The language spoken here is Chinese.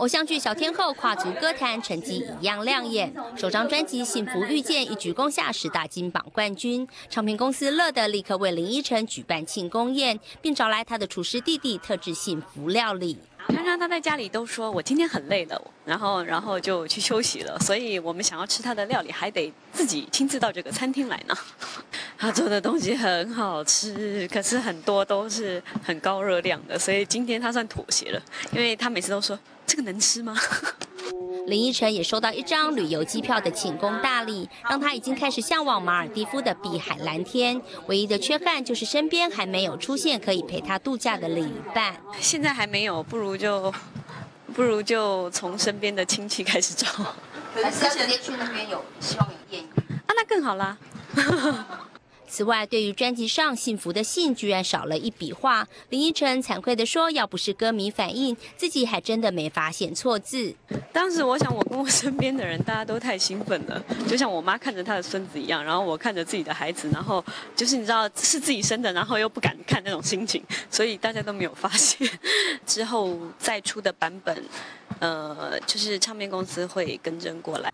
偶像剧小天后跨足歌坛，成绩一样亮眼。首张专辑《幸福遇见》一举攻下10大金榜冠军，唱片公司乐得立刻为林依晨举办庆功宴，并找来他的厨师弟弟特制幸福料理。常常他在家里都说我今天很累了，然后就去休息了，所以我们想要吃他的料理，还得自己亲自到这个餐厅来呢。他做的东西很好吃，可是很多都是很高热量的，所以今天他算妥协了，因为他每次都说这个能吃吗？林依晨也收到一张旅游机票的庆功大礼，让他已经开始向往马尔地夫的碧海蓝天。唯一的缺憾就是身边还没有出现可以陪他度假的另一半。现在还没有，不如就从身边的亲戚开始找。还是要直接去那边希望有艳遇啊，那更好啦。此外，对于专辑上幸福的幸居然少了一笔画，林依晨惭愧地说，要不是歌迷反应，自己还真的没发现错字。当时我想，我跟我身边的人大家都太兴奋了，就像我妈看着她的孙子一样，然后我看着自己的孩子，然后就是你知道是自己生的，然后又不敢看那种心情，所以大家都没有发现。之后再出的版本，就是唱片公司会更正过来。